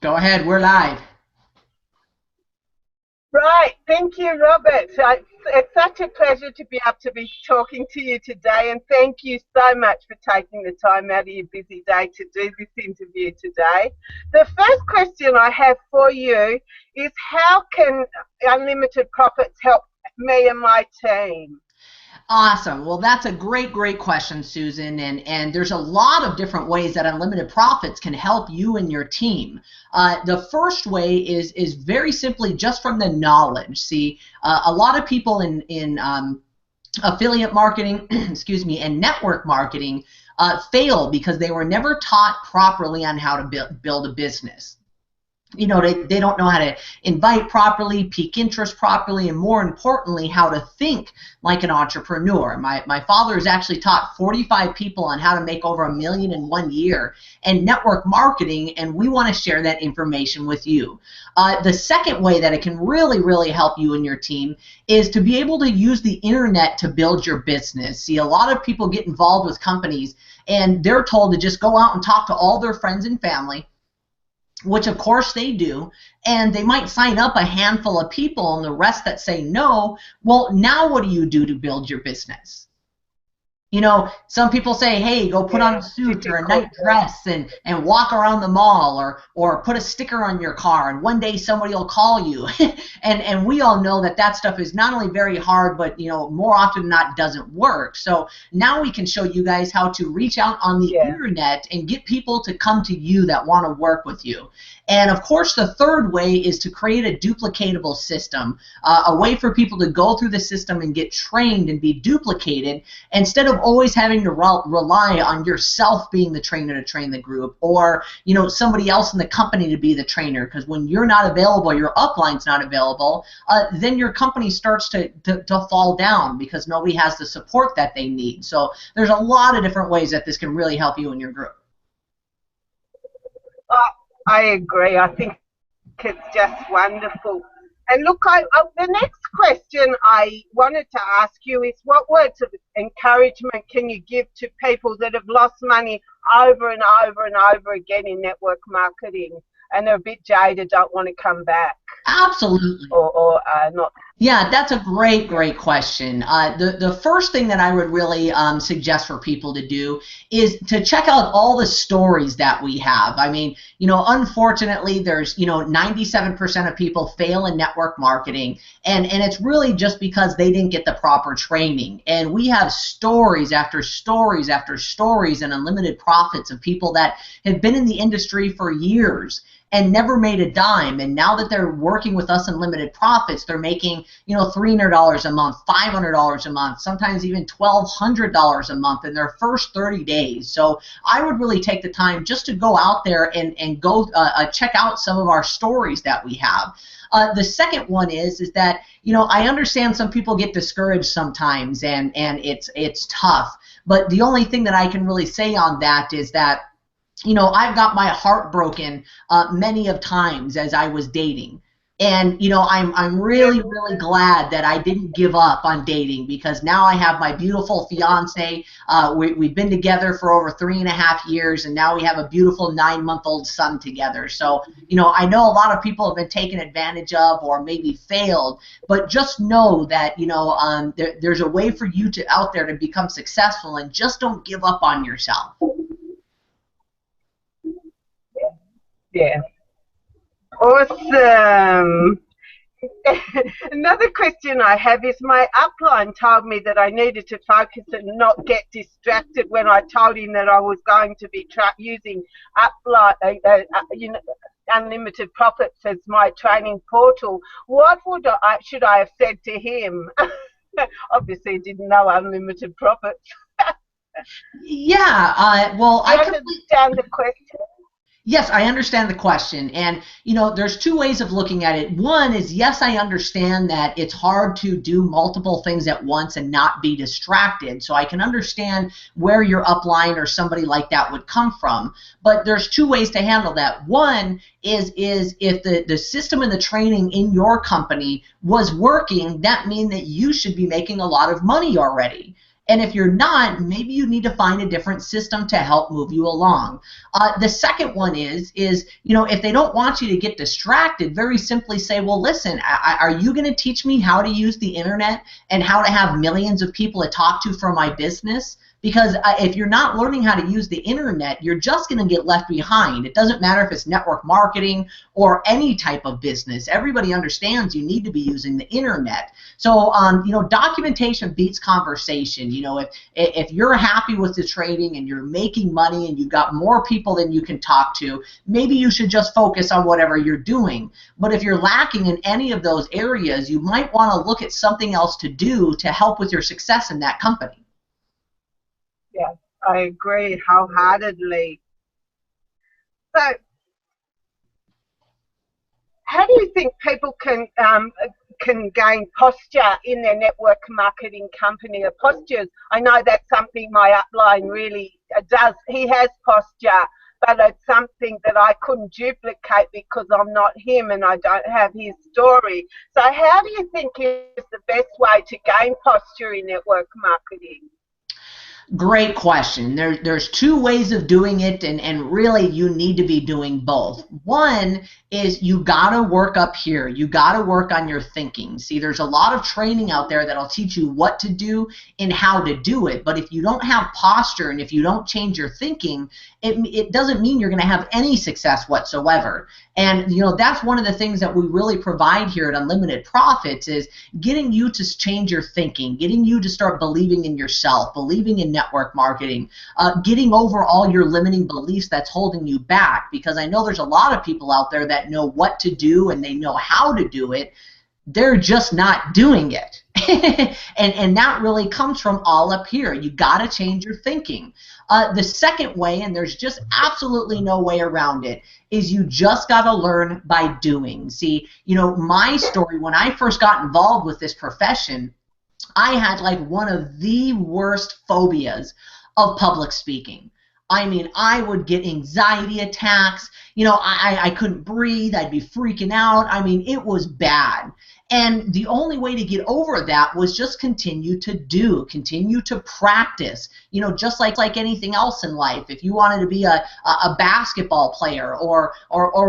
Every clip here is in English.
Go ahead, we're live. Right. Thank you, Robert. It's such a pleasure to be able to be talking to you today. And thank you so much for taking the time out of your busy day to do this interview today. The first question I have for you is how can unlimited profits help me and my team? Awesome. Well, that's a great question, Susan. And there's a lot of different ways that unlimited profits can help you and your team. The first way is very simply just from the knowledge. See, a lot of people in affiliate marketing, excuse me, and network marketing fail because they were never taught properly on how to build a business. They don't know how to invite properly, pique interest properly, and more importantly, how to think like an entrepreneur. My father has actually taught 45 people on how to make over $1 million in 1 year and network marketing, and we want to share that information with you. The second way that it can really help you and your team is to be able to use the internet to build your business. See, a lot of people get involved with companies and they're told to just go out and talk to all their friends and family, which of course they do, and they might sign up a handful of people and the rest that say no. Well, now what do you do to build your business? Some people say, hey, go put on a Yeah, suit or a difficult. night dress and walk around the mall, or put a sticker on your car, and one day somebody will call you. And we all know that that stuff is not only very hard, but more often than not doesn't work. So now we can show you guys how to reach out on the Yeah. internet and get people to come to you that want to work with you. And of course, the third way is to create a duplicatable system, a way for people to go through the system and get trained and be duplicated, instead of always having to rely on yourself being the trainer to train the group, or somebody else in the company to be the trainer. Because when you're not available, your upline's not available, then your company starts to fall down because nobody has the support that they need. So there's a lot of different ways that this can really help you and your group. I, I agree. I think it's just wonderful. And look, the next question I wanted to ask you is what words of encouragement can you give to people that have lost money over and over and over again in network marketing and are a bit jaded, don't want to come back Absolutely. or not? Yeah, that's a great Yeah. question. The first thing that I would really suggest for people to do is to check out all the stories that we have. I mean, unfortunately, there's 97% of people fail in network marketing, and it's really just because they didn't get the proper training. And we have stories after stories after stories and unlimited profits of people that have been in the industry for years and never made a dime, and now that they're working with us in limited profits, they're making $300 a month, $500 a month, sometimes even $1,200 a month in their first 30 days. So I would really take the time just to go out there and go check out some of our stories that we have. The second one is that I understand some people get discouraged sometimes, and it's tough. But the only thing that I can really say on that is that I've got my heart broken many of times as I was dating. And I'm Yeah. really glad that I didn't give up on dating, because now I have my beautiful fiance. We've been together for over 3.5 years, and now we have a beautiful 9-month-old son together. So I know a lot of people have been taken advantage of or maybe failed, but just know that there's a way for you to out there to become successful, and just don't give up on yourself. Yeah. Awesome. Another question I have is my upline told me that I needed to focus and not get distracted when I told him that I was going to be using upline, unlimited profits as my training portal. What should I have said to him? Obviously, he didn't know unlimited profits. Yeah, well, Do you I completely. understand the question? Yes, I understand the question. And, there's two ways of looking at it. One is, yes, I understand that it's hard to do multiple things at once and not be distracted. So I can understand where your upline or somebody like that would come from. But there's two ways to handle that. One is if the system and the training in your company was working, that means that you should be making a lot of money already. And if you're not, maybe you need to find a different system to help move you along. The second one is if they don't want you to get distracted, very simply say, well, listen, are you going to teach me how to use the internet and how to have millions of people to talk to for my business? Because if you're not learning how to use the internet, you're just going to get left behind. It doesn't matter if it's network marketing or any type of business. Everybody understands you need to be using the internet. So, documentation beats conversation. If you're happy with the trading and you're making money and you've got more people than you can talk to, maybe you should just focus on whatever you're doing. But if you're lacking in any of those areas, you might want to look at something else to do to help with your success in that company. Yes, I agree wholeheartedly. So, how do you think people can gain posture in their network marketing company or postures? I know that's something my upline really does. He has posture, but it's something that I couldn't duplicate because I'm not him and I don't have his story. So, how do you think is the best way to gain posture in network marketing? Great question. There's two ways of doing it, and really you need to be doing both. One is you got to work up here. You got to work on your thinking. See, there's a lot of training out there that'll teach you what to do and how to do it, but if you don't have posture and if you don't change your thinking, it doesn't mean you're going to have any success whatsoever. And that's one of the things that we really provide here at Unlimited Profits is getting you to change your thinking, getting you to start believing in yourself, believing in network marketing, getting over all your limiting beliefs that's holding you back, because I know there's a lot of people out there that know what to do and they know how to do it. They're just not doing it. and that really comes from all up here. You got to change your thinking. The second way, and there's just absolutely no way around it, is you just got to learn by doing. See, my story, when I first got involved with this profession, I had like one of the worst phobias of public speaking. I mean, I would get anxiety attacks. I couldn't breathe. I'd be freaking out. I mean, it was bad. And the only way to get over that was just continue to practice, just like anything else in life. If you wanted to be a basketball player or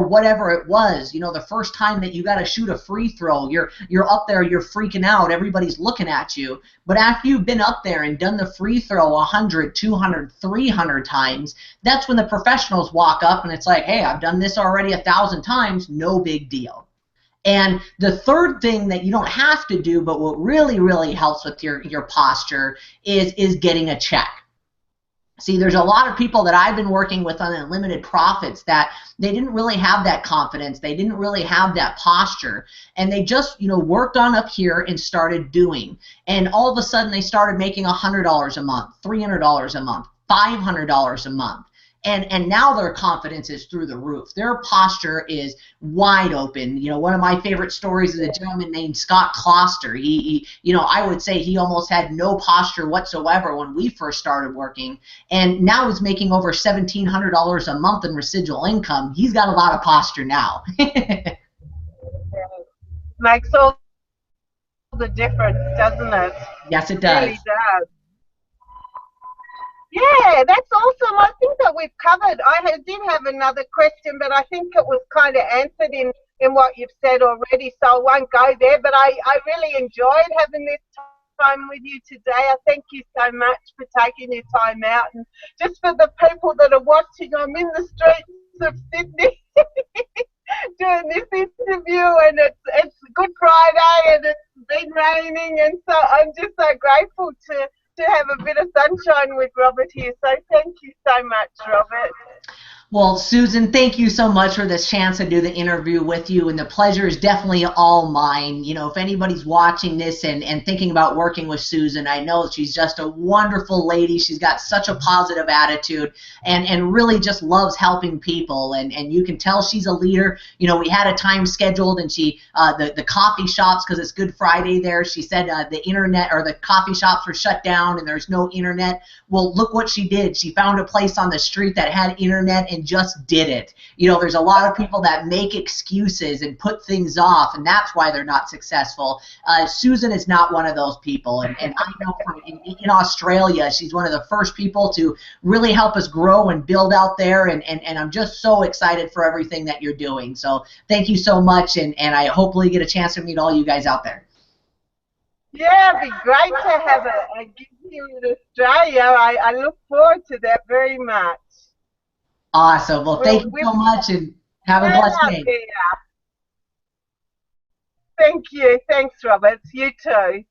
whatever it was, the first time that you got to shoot a free throw, you're up there, you're freaking out, everybody's looking at you. But after you've been up there and done the free throw 100, 200, 300 times, that's when the professionals walk up and it's like, hey, I've done this already 1,000 times, no big deal. And the third thing that you don't have to do, but what really, really helps with your posture is getting a check. See, there's a lot of people that I've been working with on Unlimited Profits that they didn't really have that confidence. They didn't really have that posture. And they just, worked on up here and started doing. And all of a sudden they started making $100 a month, $300 a month, $500 a month. And now their confidence is through the roof. Their posture is wide open. One of my favorite stories is a gentleman named Scott Kloster. He I would say he almost had no posture whatsoever when we first started working, and now he's making over $1,700 a month in residual income. He's got a lot of posture now. Makes all the difference, doesn't it? Yes, it does. It really does. Yeah, that's awesome. I think that we've covered. I did have another question, but I think it was kind of answered in what you've said already, so I won't go there. But I really enjoyed having this time with you today. I thank you so much for taking your time out. And just for the people that are watching, I'm in the streets of Sydney doing this interview, and it's Good Friday and it's been raining, and so I'm just so grateful to have a bit of sunshine with Robert here. So thank you so much, Robert. Well, Susan, thank you so much for this chance to do the interview with you, and the pleasure is definitely all mine. If anybody's watching this and thinking about working with Susan, I know she's just a wonderful lady. She's got such a positive attitude and really just loves helping people, and you can tell she's a leader. We had a time scheduled, and she the coffee shops, because it's Good Friday there, she said the internet or the coffee shops were shut down and there's no internet. Well, look what she did. She found a place on the street that had internet, and and just did it. You know, there's a lot of people that make excuses and put things off, and that's why they're not successful. Susan is not one of those people, and I know from in Australia, she's one of the first people to really help us grow and build out there, and I'm just so excited for everything that you're doing. So thank you so much, and I hopefully get a chance to meet all you guys out there. Yeah, it'd be great to have a gig here in Australia. I look forward to that very much. Awesome. Well, thank you We'll so much, and have a plan blessed out day. there. Thank you. Thanks, Robert. You too.